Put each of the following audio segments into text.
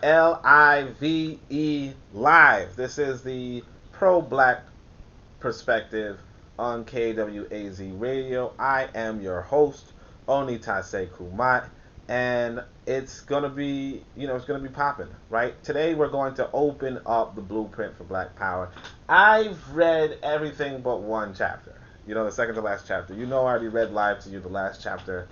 Live. Live. This is the pro-black perspective on KWAZ Radio. I am your host, Onitaset Kumat, and it's gonna be, it's gonna be popping, right? Today we're going to open up the blueprint for Black Power. I've read everything but one chapter. The second to last chapter. I already read live to you the last chapter.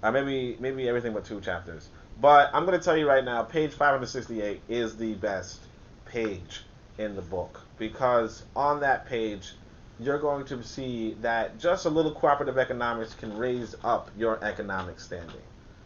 Maybe everything but two chapters. But I'm going to tell you right now, page 568 is the best page in the book, because on that page, you're going to see that just a little cooperative economics can raise up your economic standing,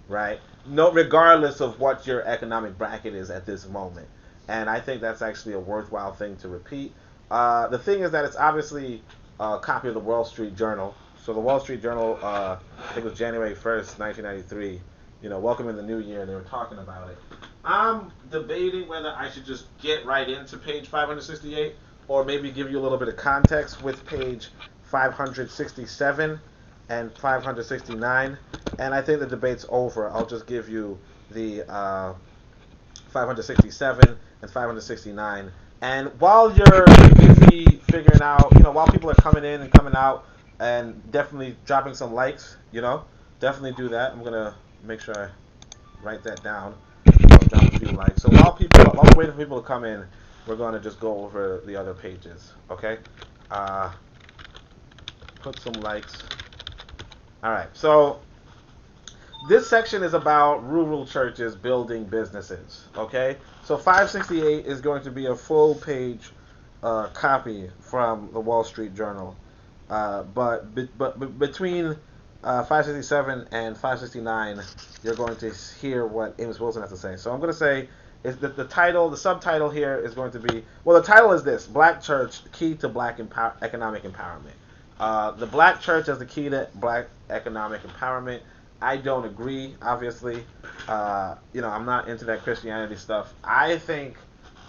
right? No, regardless of what your economic bracket is at this moment. And I think that's actually a worthwhile thing to repeat. The thing is that it's obviously a copy of the Wall Street Journal. So the Wall Street Journal, I think it was January 1st, 1993, welcoming the new year, and they were talking about it. I'm debating whether I should just get right into page 568 or maybe give you a little bit of context with page 567 and 569. And I think the debate's over. I'll just give you the 567 and 569. And while you're busy figuring out, while people are coming in and coming out, and definitely dropping some likes, definitely do that. I'm gonna make sure I write that down. Drop a few likes. So while we're waiting for people to come in, we're gonna just go over the other pages. Okay. Put some likes. All right. So this section is about rural churches building businesses. Okay. So 568 is going to be a full page copy from the Wall Street Journal. But between 567 and 569, you're going to hear what Amos Wilson has to say. So I'm going to say is that the subtitle here is going to be, the title is this: Black Church, Key to Black Economic Empowerment. The Black Church as the key to Black economic empowerment. I don't agree, obviously. I'm not into that Christianity stuff. I think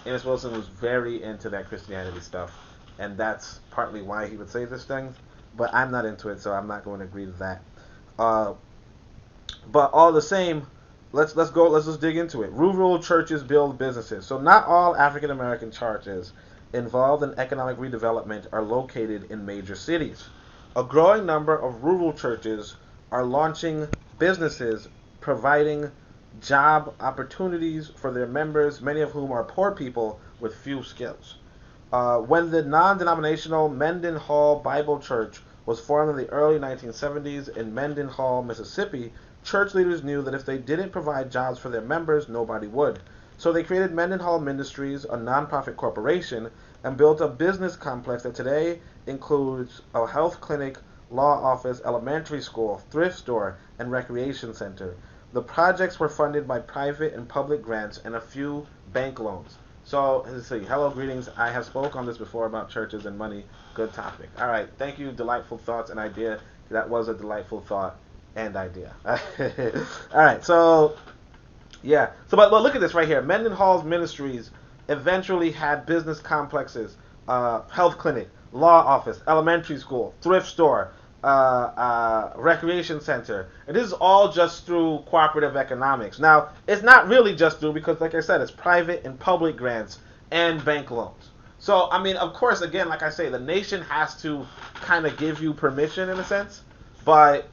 Amos Wilson was very into that Christianity stuff, and that's partly why he would say this thing, but I'm not into it, so I'm not going to agree to that. But all the same, let's just dig into it. Rural churches build businesses. So not all African American churches involved in economic redevelopment are located in major cities. A growing number of rural churches are launching businesses, providing job opportunities for their members, many of whom are poor people with few skills. When the non-denominational Mendenhall Bible Church was formed in the early 1970s in Mendenhall, Mississippi, church leaders knew that if they didn't provide jobs for their members, nobody would. So they created Mendenhall Ministries, a nonprofit corporation, and built a business complex that today includes a health clinic, law office, elementary school, thrift store, and recreation center. The projects were funded by private and public grants and a few bank loans. So, let's see. Hello, greetings. I have spoke on this before about churches and money. Good topic. All right. Thank you. Delightful thoughts and idea. That was a delightful thought and idea. All right. So, yeah. But look at this right here. Mendenhall's Ministries eventually had business complexes, health clinic, law office, elementary school, thrift store, recreation center, and this is all just through cooperative economics. Now, it's not really just through, because like I said, it's private and public grants and bank loans. So, I mean, of course, again, like I say, the nation has to kind of give you permission in a sense, but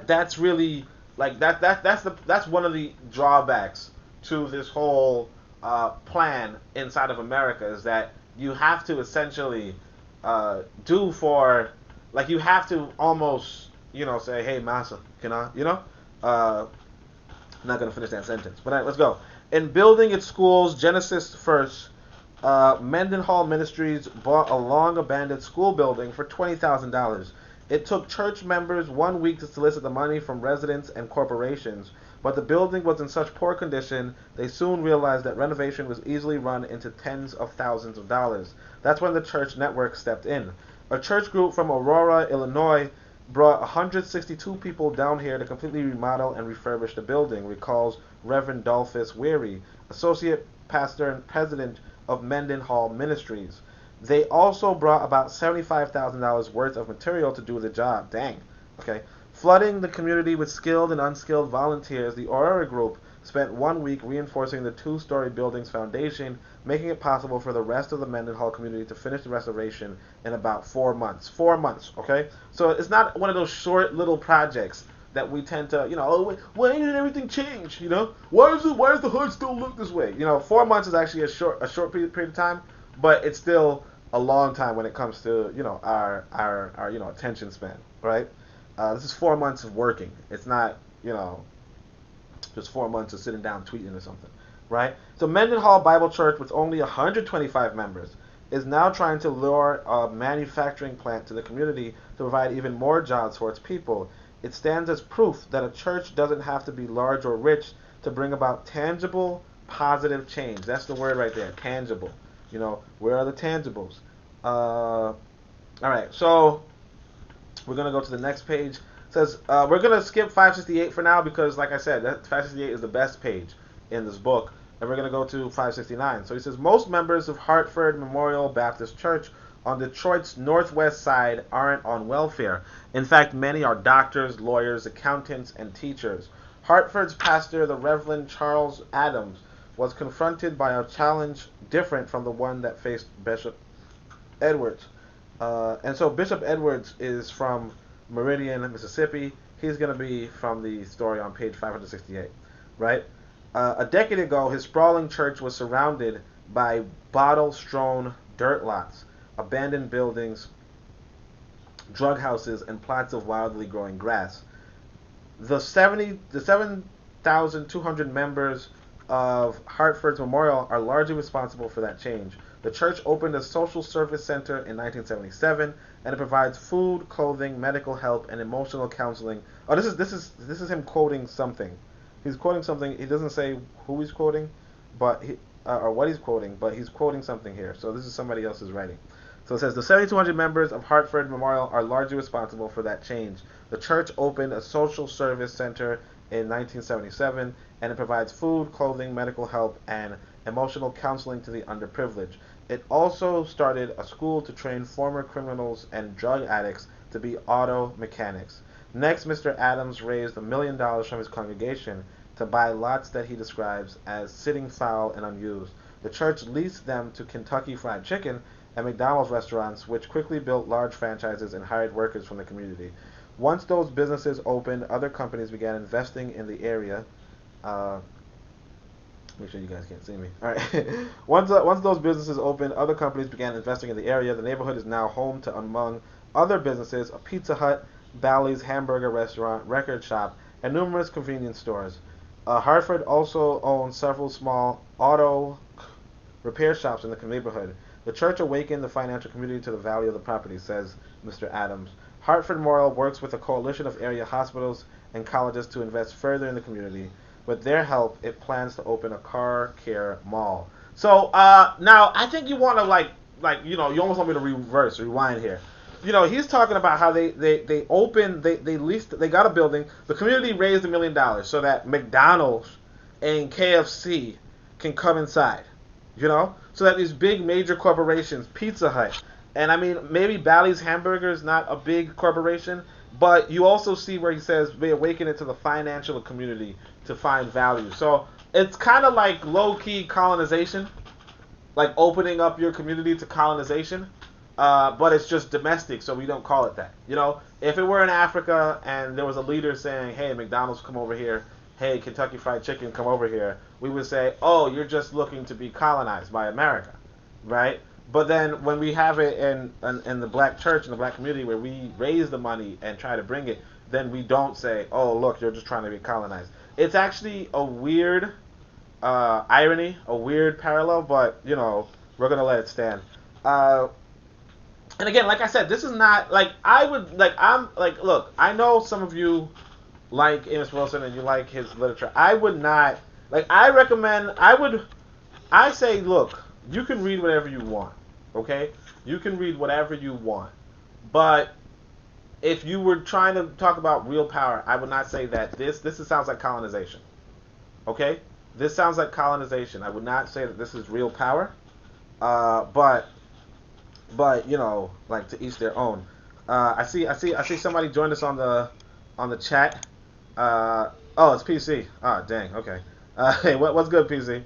that's really like that's one of the drawbacks to this whole plan inside of America, is that you have to essentially do for, like, you have to almost, say, hey, massa, can I, I'm not going to finish that sentence, but all right, let's go. In building its schools, Genesis first, Mendenhall Ministries bought a long-abandoned school building for $20,000. It took church members 1 week to solicit the money from residents and corporations, but the building was in such poor condition, they soon realized that renovation was easily run into tens of thousands of dollars. That's when the church network stepped in. A church group from Aurora, Illinois, brought 162 people down here to completely remodel and refurbish the building, recalls Reverend Dolphus Weary, associate pastor and president of Mendenhall Ministries. They also brought about $75,000 worth of material to do the job. Dang. Okay. Flooding the community with skilled and unskilled volunteers, the Aurora Group spent 1 week reinforcing the 2-story building's foundation, making it possible for the rest of the Mendenhall community to finish the restoration in about 4 months. 4 months, okay? So it's not one of those short little projects that we tend to, oh, why didn't everything change? Why does the hood still look this way? 4 months is actually a short period of time, but it's still a long time when it comes to, our attention span, right? This is 4 months of working. It's not, just 4 months of sitting down tweeting or something, right? So Mendenhall Bible Church, with only 125 members, is now trying to lure a manufacturing plant to the community to provide even more jobs for its people. It stands as proof that a church doesn't have to be large or rich to bring about tangible, positive change. That's the word right there, tangible. Where are the tangibles? All right, so we're going to go to the next page. It says, we're going to skip 568 for now because, like I said, 568 is the best page in this book. And we're going to go to 569. So he says, most members of Hartford Memorial Baptist Church on Detroit's northwest side aren't on welfare. In fact, many are doctors, lawyers, accountants, and teachers. Hartford's pastor, the Reverend Charles Adams, was confronted by a challenge different from the one that faced Bishop Edwards. And so Bishop Edwards is from Meridian, Mississippi. He's going to be from the story on page 568, right? A decade ago, his sprawling church was surrounded by bottle-strewn dirt lots, abandoned buildings, drug houses, and plots of wildly growing grass. The 7,200 members of Hartford's Memorial are largely responsible for that change. The church opened a social service center in 1977, and it provides food, clothing, medical help, and emotional counseling. Oh, this is him quoting something. He's quoting something. He doesn't say who he's quoting, but or what he's quoting, but he's quoting something here. So this is somebody else's writing. So it says, the 7,200 members of Hartford Memorial are largely responsible for that change. The church opened a social service center in 1977, and it provides food, clothing, medical help, and emotional counseling to the underprivileged. It also started a school to train former criminals and drug addicts to be auto mechanics. Next, Mr. Adams raised $1 million from his congregation to buy lots that he describes as sitting foul and unused. The church leased them to Kentucky Fried Chicken and McDonald's restaurants, which quickly built large franchises and hired workers from the community. Once those businesses opened, other companies began investing in the area. Make sure you guys can't see me. All right. Once those businesses opened, other companies began investing in the area. The neighborhood is now home to, among other businesses, a Pizza Hut, Bally's hamburger restaurant, record shop, and numerous convenience stores. Hartford also owns several small auto repair shops in the neighborhood. The church awakened the financial community to the value of the property, says Mr. Adams. Hartford Memorial works with a coalition of area hospitals and colleges to invest further in the community. With their help, it plans to open a car care mall. So now I think you want to you almost want me to rewind here. He's talking about how they leased, they got a building. The community raised $1 million so that McDonald's and KFC can come inside. So that these big major corporations, Pizza Hut, and I mean maybe Bally's Hamburger is not a big corporation, but you also see where he says they awaken it to the financial community to find value. So it's kind of like low-key colonization, like opening up your community to colonization, but it's just domestic, so we don't call it that. If it were in Africa and there was a leader saying, hey, McDonald's, come over here, hey, Kentucky Fried Chicken, come over here, we would say, oh, you're just looking to be colonized by America, right? But then when we have it in the black church, in the black community, where we raise the money and try to bring it, then we don't say, oh, look, you're just trying to be colonized. It's actually a weird irony, a weird parallel, but, we're going to let it stand. And again, like I said, this is not, look, I know some of you like Amos Wilson and you like his literature. I would not, I say, look, you can read whatever you want, okay? You can read whatever you want. But if you were trying to talk about real power, I would not say that this sounds like colonization, okay? This sounds like colonization. I would not say that this is real power, but to each their own. I see somebody joined us on the chat. Oh, it's PC. Ah, dang. Okay. Hey, what's good, PC?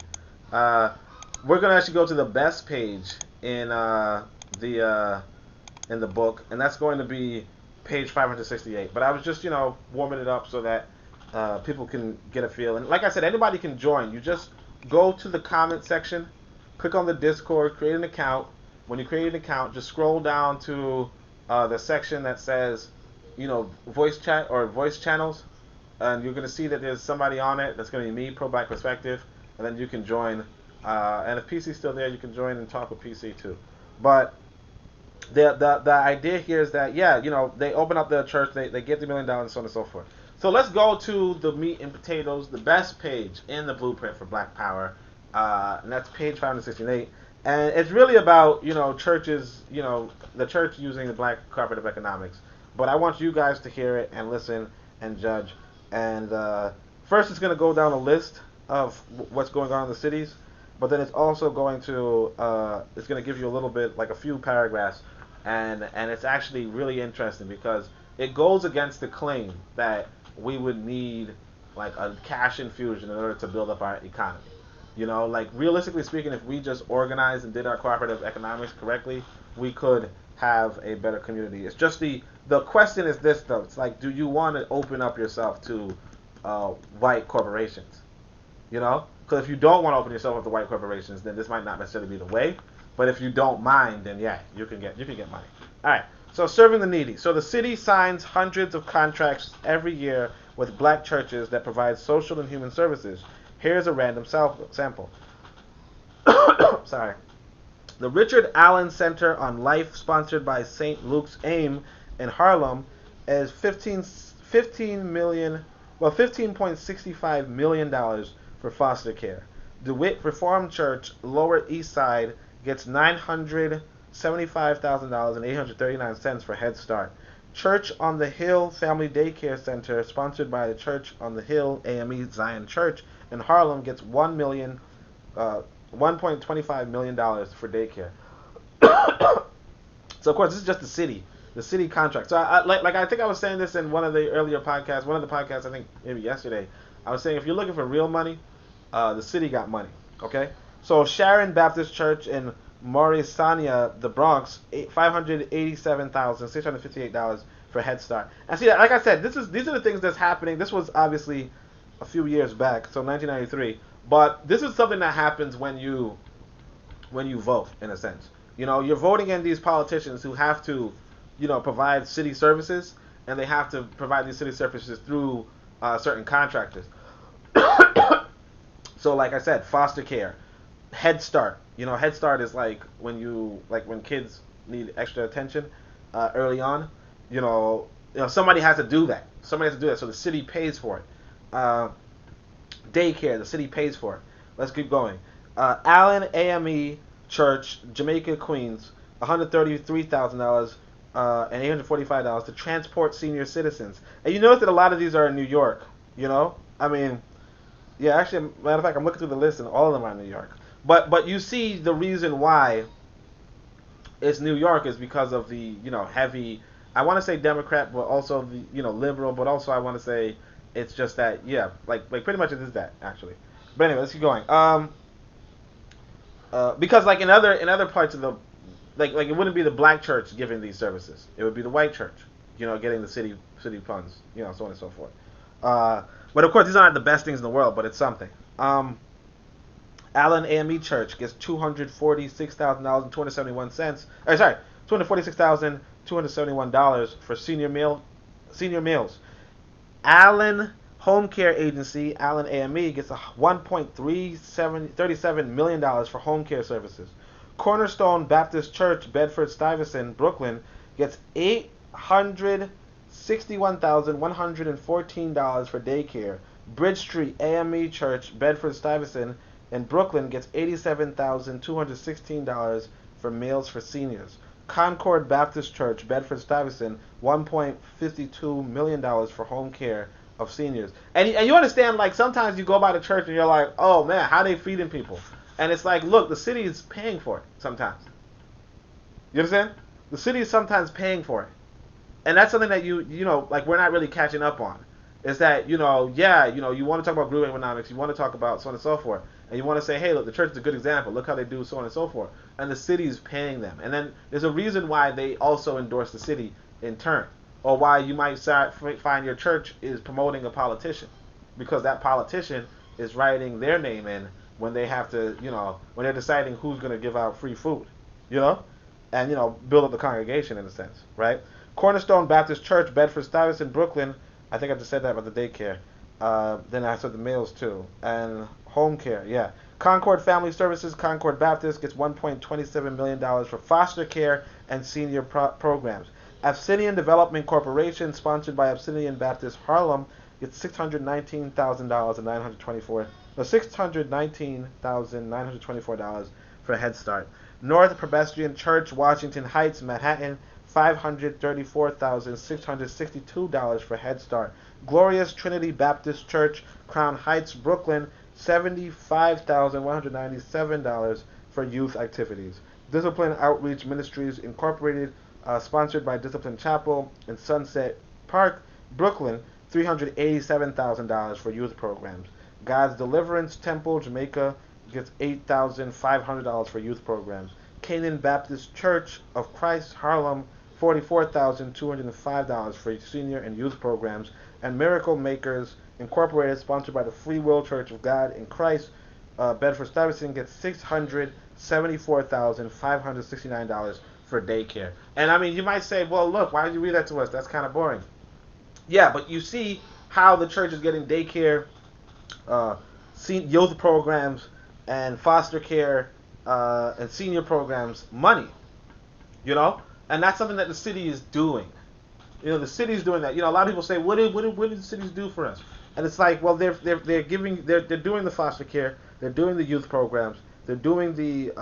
Uh, we're gonna actually go to the best page the in the book, and that's going to be page 568. But I was just warming it up so that people can get a feel. And like I said, anybody can join. You just go to the comment section, click on the Discord, create an account. When you create an account, just scroll down to the section that says voice chat or voice channels, and you're going to see that there's somebody on it. That's going to be me, Pro Black Perspective, and then you can join. And if PC's still there, you can join and talk with PC too. But the idea here is that they open up the church, they get the $1 million, and so on and so forth. So let's go to the meat and potatoes, the best page in the blueprint for Black Power, and that's page 568. And it's really about churches, the church using the Black Cooperative Economics. But I want you guys to hear it and listen and judge. And first, it's going to go down a list of what's going on in the cities, but then it's also going to give you a little bit, like a few paragraphs, and it's actually really interesting because it goes against the claim that we would need like a cash infusion in order to build up our economy. Like realistically speaking, if we just organized and did our cooperative economics correctly, we could have a better community. It's just the question is this though. It's like, do you want to open up yourself to white corporations? Because if you don't want to open yourself up to white corporations, then this might not necessarily be the way. But if you don't mind, then yeah, you can get money. All right. So serving the needy. So the city signs hundreds of contracts every year with black churches that provide social and human services. Here's a random sample. Sorry. The Richard Allen Center on Life, sponsored by St. Luke's AIM in Harlem, is $15.65 million for foster care. DeWitt Reformed Church, Lower East Side, gets $975,839 for Head Start. Church on the Hill Family Daycare Center, sponsored by the Church on the Hill AME Zion Church in Harlem, gets $1.25 million for daycare. So of course this is just the city contract. So I think I was saying this in one of the earlier podcasts, I think maybe yesterday. I was saying if you're looking for real money, the city got money. Okay, so Sharon Baptist Church in Morrisania, the Bronx, $587,658 for Head Start. And see, like I said, these are the things that's happening. This was obviously a few years back, so 1993. But this is something that happens when you vote, in a sense. You're voting in these politicians who have to, provide city services, and they have to provide these city services through certain contractors. So, like I said, foster care, Head Start. Head Start is like when kids need extra attention early on. Somebody has to do that. So the city pays for it. Daycare, the city pays for it. Let's keep going. Allen AME Church, Jamaica, Queens, $133,000 and $845 to transport senior citizens. And you notice that a lot of these are in New York. I mean, yeah, actually, matter of fact, I'm looking through the list and all of them are in New York. But you see the reason why it's New York is because of the heavy. I want to say Democrat, but also the liberal, but also I want to say it's just that like pretty much it is that actually. But anyway, let's keep going. Because like in other parts of the like it wouldn't be the black church giving these services. It would be the white church, getting the city funds, so on and so forth. But of course, these aren't the best things in the world, but it's something. Allen AME Church gets $246,271. Sorry, $246,271 for senior meals. Allen Home Care Agency, Allen AME, gets $1.37 million for home care services. Cornerstone Baptist Church, Bedford Stuyvesant, Brooklyn, gets $861,114 for daycare. Bridge Street AME Church, Bedford Stuyvesant, in Brooklyn, gets $87,216 for meals for seniors. Concord Baptist Church, Bedford Stuyvesant, $1.52 million for home care of seniors. And you understand, like, sometimes you go by the church and you're like, oh man, how are they feeding people? And it's like, look, the city is paying for it sometimes. You understand? The city is sometimes paying for it. And that's something that like we're not really catching up on. is that, you know, yeah, you know, you want to talk about group economics, you want to talk about so on and so forth, and you want to say, hey, look, the church is a good example. Look how they do so on and so forth, and the city is paying them, and then there's a reason why they also endorse the city in turn, or why you might find your church is promoting a politician, because that politician is writing their name in when they have to, you know, when they're deciding who's going to give out free food, you know, and, you know, build up the congregation in a sense, right? Cornerstone Baptist Church, Bedford-Stuyvesant, Brooklyn. I think I just said that about the daycare. Then I said the males too. And home care, yeah. Concord Family Services, Concord Baptist gets $1.27 million for foster care and senior programs. Abyssinian Development Corporation, sponsored by Abyssinian Baptist Harlem, gets $619,924 for Head Start. North Presbyterian Church, Washington Heights, Manhattan, $534,662 for Head Start. Glorious Trinity Baptist Church, Crown Heights, Brooklyn, $75,197 for youth activities. Discipline Outreach Ministries Incorporated, sponsored by Discipline Chapel in Sunset Park, Brooklyn, $387,000 for youth programs. God's Deliverance Temple, Jamaica, gets $8,500 for youth programs. Canaan Baptist Church of Christ, Harlem, $44,205 for senior and youth programs. And Miracle Makers Incorporated, sponsored by the Free Will Church of God in Christ, Bedford-Stuyvesant, gets $674,569 for daycare. And I mean, you might say, well, look, why did you read that to us? That's kind of boring. Yeah, but you see how the church is getting daycare, youth programs, and foster care, and senior programs money, you know? And that's something that the city is doing. You know, the city's doing that. You know, a lot of people say, what did the cities do for us? And it's like, well, they're doing the foster care, they're doing the youth programs, they're doing the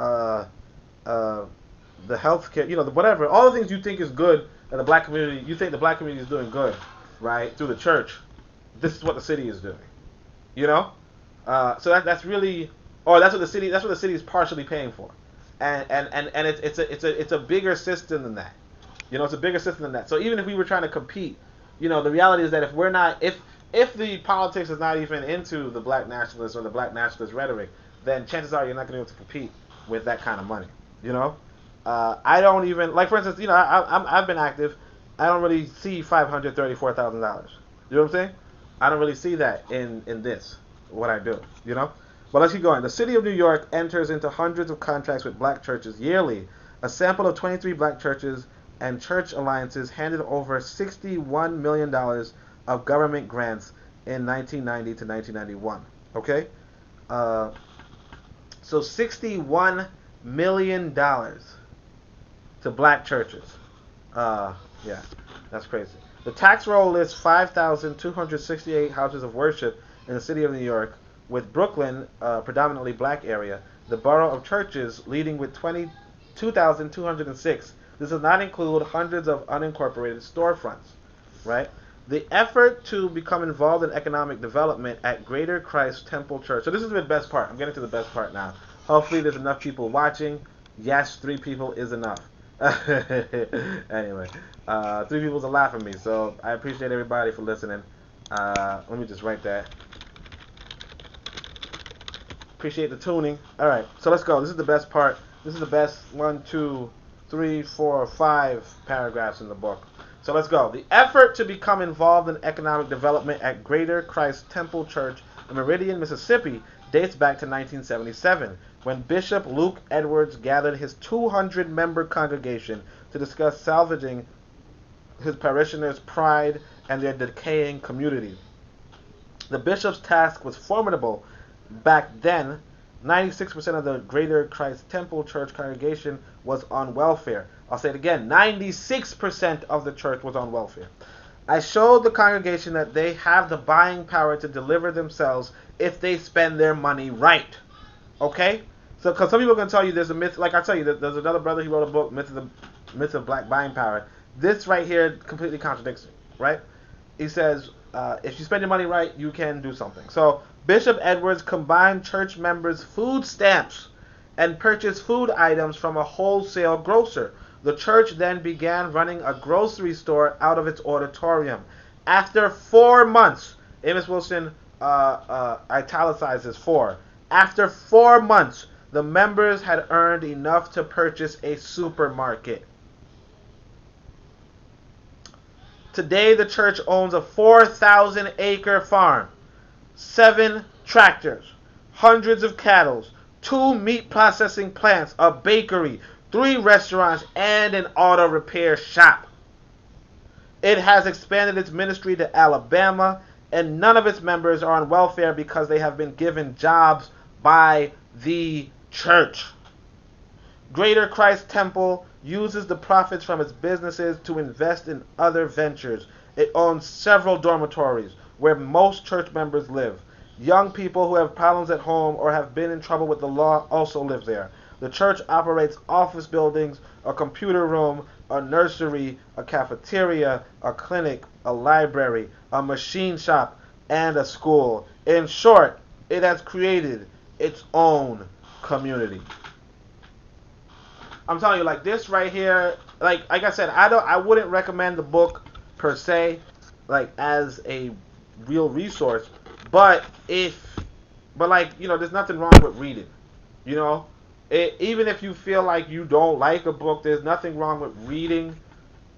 health care, you know, whatever, all the things you think is good in the black community, you think the black community is doing good, right, through the church. This is what the city is doing, you know. So that's really, or that's what the city is partially paying for, and it's a bigger system than that. You know, it's a bigger system than that. So even if we were trying to compete, you know, the reality is that if we're not, if the politics is not even into the black nationalists or the black nationalist rhetoric, then chances are you're not going to be able to compete with that kind of money. You know, I don't even, like, for instance, you know, I've been active. I don't really see $534,000. You know what I'm saying? I don't really see that in this, what I do, you know? But let's keep going. The city of New York enters into hundreds of contracts with black churches yearly. A sample of 23 black churches and church alliances handed over $61 million of government grants in 1990 to 1991. Okay? So $61 million to black churches. Yeah, that's crazy. The tax roll lists 5,268 houses of worship in the city of New York, with Brooklyn, predominantly black area, the borough of churches leading with 22,206. This does not include hundreds of unincorporated storefronts, right? The effort to become involved in economic development at Greater Christ Temple Church. So this is the best part. I'm getting to the best part now. Hopefully there's enough people watching. Yes, 3 people is enough. Anyway, 3 people's a lot for me, so I appreciate everybody for listening. Let me just write that. Appreciate the tuning. All right, so let's go. This is the best part. This is the best 1, 2, 3, 4, 5 paragraphs in the book. So let's go. The effort to become involved in economic development at Greater Christ Temple Church in Meridian, Mississippi, dates back to 1977, when Bishop Luke Edwards gathered his 200-member congregation to discuss salvaging his parishioners' pride and their decaying community. The bishop's task was formidable. Back then, 96% of the Greater Christ Temple Church congregation was on welfare. I'll say it again, 96% of the church was on welfare. I showed the congregation that they have the buying power to deliver themselves if they spend their money right. Okay? So, because some people are going to tell you there's a myth, like I tell you, there's another brother, he wrote a book, Myth of Black Buying Power. This right here completely contradicts it, right? He says, if you spend your money right, you can do something. So, Bishop Edwards combined church members' food stamps and purchased food items from a wholesale grocer. The church then began running a grocery store out of its auditorium. After 4 months, Amos Wilson italicizes 4. After 4 months, the members had earned enough to purchase a supermarket. Today, the church owns a 4,000-acre farm, 7 tractors, hundreds of cattle, 2 meat processing plants, a bakery, 3 restaurants, and an auto repair shop. It has expanded its ministry to Alabama, and none of its members are on welfare because they have been given jobs by the church. Greater Christ Temple uses the profits from its businesses to invest in other ventures. It owns several dormitories where most church members live. Young people who have problems at home or have been in trouble with the law also live there. The church operates office buildings, a computer room, a nursery, a cafeteria, a clinic, a library, a machine shop, and a school. In short, it has created its own community. I'm telling you, like this right here, like I said, I wouldn't recommend the book per se, like as a real resource, but like, you know, there's nothing wrong with reading, you know, even if you feel like you don't like a book, there's nothing wrong with reading,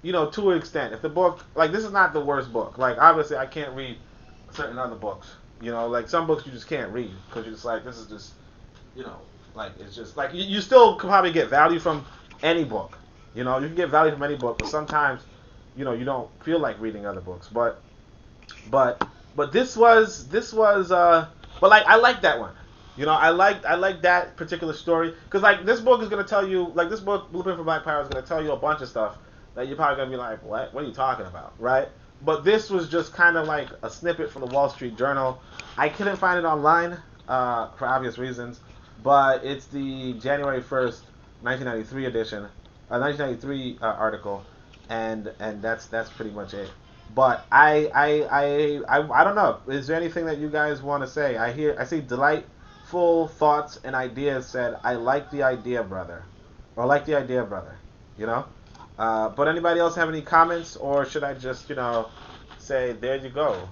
you know, to an extent. If the book, like, this is not the worst book, like obviously I can't read certain other books, you know, like some books you just can't read because you're just like, this is just, you know, like it's just like you still can probably get value from any book, you know, you can get value from any book, but sometimes, you know, you don't feel like reading other books, but this was but like I like that one, you know, I like that particular story because like this book is gonna tell you, like this book Blueprint for Black Power is gonna tell you a bunch of stuff that you're probably gonna be like, what are you talking about, right? But this was just kind of like a snippet from the Wall Street Journal. I couldn't find it online for obvious reasons, but it's the January 1st, 1993 edition, 1993 article, and that's pretty much it. But I don't know. Is there anything that you guys want to say? I see delightful thoughts and ideas said. I like the idea, brother, or I like the idea, brother. You know. But anybody else have any comments, or should I just, you know, say there you go,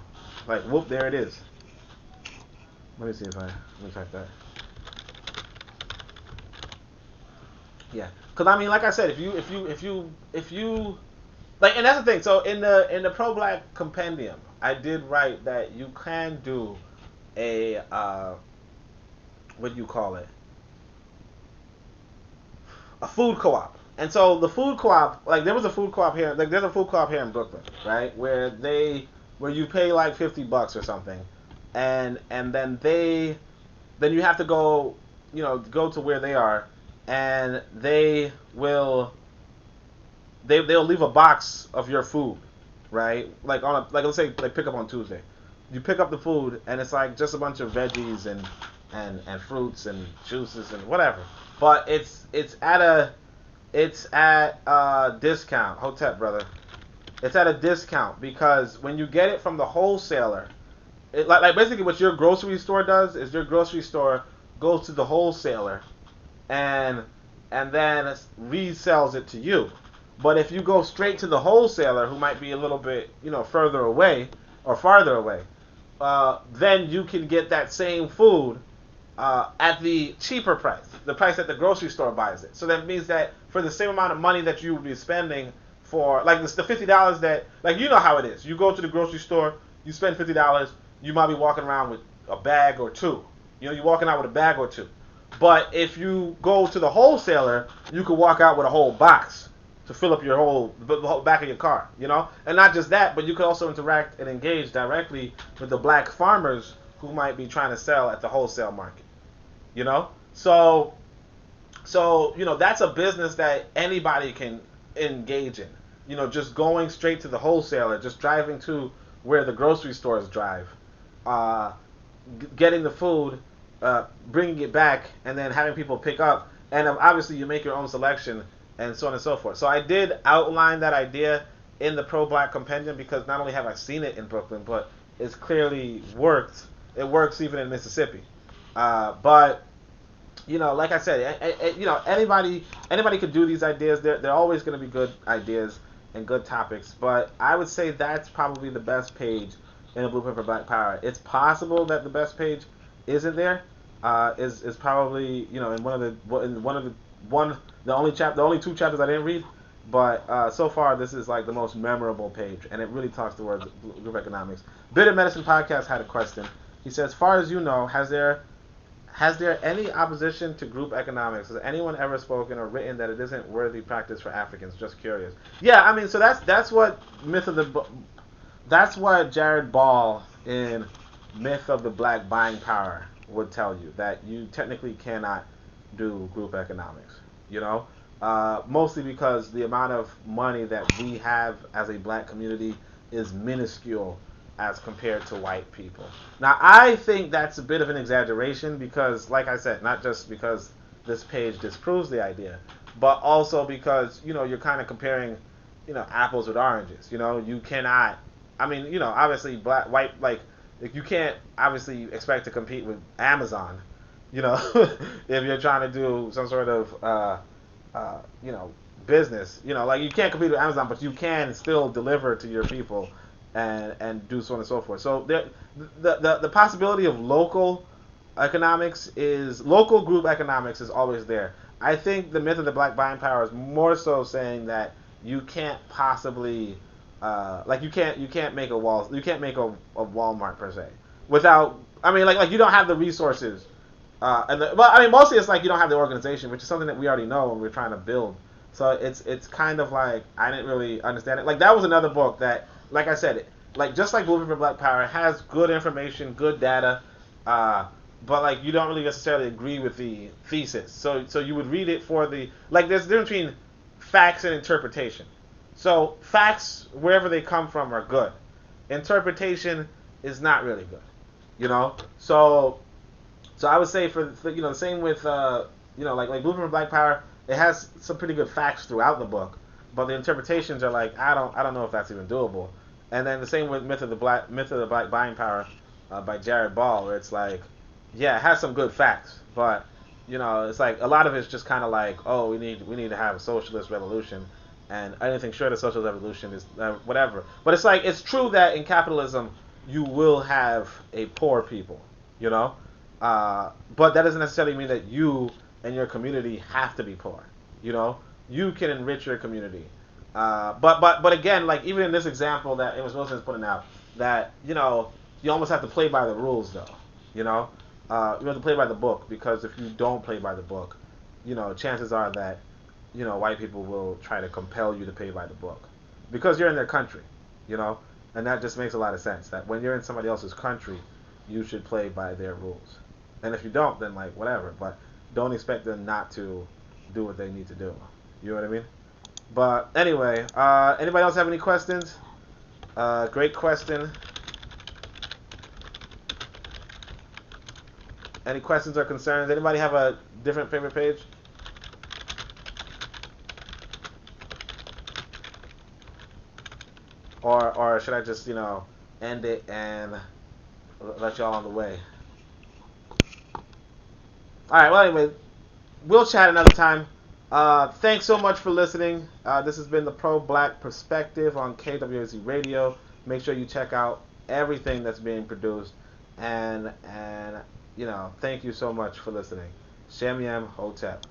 like whoop, there it is. Let me type that. Yeah, because I mean, like I said, if you like, and that's the thing. So in the pro-black compendium, I did write that you can do a what do you call it? A food co-op. And so the food co-op, like there was a food co-op here, like there's a food co-op here in Brooklyn, right? Where you pay like $50 or something, and then you have to go, you know, go to where they are, and they'll leave a box of your food, right? Like let's say like pick up on Tuesday, you pick up the food and it's like just a bunch of veggies and fruits and juices and whatever, but it's at a discount. Hotep, brother. It's at a discount because when you get it from the wholesaler, like basically what your grocery store does is your grocery store goes to the wholesaler and then resells it to you. But if you go straight to the wholesaler, who might be a little bit, you know, further away or farther away, then you can get that same food at the cheaper price, the price that the grocery store buys it. So that means that for the same amount of money that you would be spending for, like the $50 that, like, you know how it is. You go to the grocery store, you spend $50, you might be walking around with a bag or two. You know, you're walking out with a bag or two. But if you go to the wholesaler, you could walk out with a whole box to fill up the whole back of your car, you know? And not just that, but you could also interact and engage directly with the black farmers who might be trying to sell at the wholesale market, you know? So you know, that's a business that anybody can engage in. You know, just going straight to the wholesaler, just driving to where the grocery stores drive, getting the food, bringing it back, and then having people pick up. And obviously you make your own selection, and so on and so forth. So I did outline that idea in the pro-black compendium because not only have I seen it in Brooklyn, but it's clearly worked. It works even in Mississippi. But you know, like I said, you know, anybody could do these ideas. They're always going to be good ideas. and good topics. But I would say that's probably the best page in the Blueprint for Black Power. It's possible that the best page isn't there. Is probably in the only two chapters I didn't read. But so far, this is like the most memorable page, and it really talks towards group economics. Bitter Medicine Podcast had a question. He says, "As far as you know, has there any opposition to group economics? Has anyone ever spoken or written that it isn't worthy practice for Africans? Just curious." Yeah, I mean, so that's what that's what Jared Ball in Myth of the Black Buying Power would tell you, that you technically cannot do group economics. Mostly because the amount of money that we have as a black community is minuscule as compared to white people. Now, I think that's a bit of an exaggeration because, like I said, not just because this page disproves the idea, but also because, you're kind of comparing, apples with oranges. You cannot, obviously white, you can't obviously expect to compete with Amazon, if you're trying to do some sort of, business. You can't compete with Amazon, but you can still deliver to your people and do so on and so forth. So the possibility of local group economics is always there. I think the Myth of the Black Buying Power is more so saying that you can't possibly you can't make a Walmart per se without, you don't have the resources. Mostly it's like you don't have the organization, which is something that we already know and we're trying to build. So it's kind of like I didn't really understand it. Like that was another book that, like I said, just like Blueprint for Black Power, has good information, good data, but you don't really necessarily agree with the thesis. So you would read it for there's a difference between facts and interpretation. So facts, wherever they come from, are good. Interpretation is not really good. So I would say for same with like Blueprint for Black Power, it has some pretty good facts throughout the book, but the interpretations are like I don't know if that's even doable. And then the same with Myth of the Black Buying Power by Jared Ball, where it's like, yeah, it has some good facts, but it's like a lot of it's just kind of like, oh, we need to have a socialist revolution, and anything short of socialist revolution is whatever. But it's like it's true that in capitalism you will have a poor people, but that doesn't necessarily mean that you and your community have to be poor. You can enrich your community. But again, even in this example that Amos Wilson is putting out, that you almost have to play by the rules, though. You have to play by the book, because if you don't play by the book, chances are that white people will try to compel you to play by the book, because you're in their country. And that just makes a lot of sense. That when you're in somebody else's country, you should play by their rules. And if you don't, then whatever. But don't expect them not to do what they need to do. You know what I mean? But anyway, anybody else have any questions? Great question. Any questions or concerns? Anybody have a different favorite page? Or should I just, end it and let y'all on the way? Alright, well anyway, we'll chat another time. Thanks so much for listening. This has been the Pro-Black Perspective on KWAZ Radio. Make sure you check out everything that's being produced. And thank you so much for listening. Shem Yam Hotep.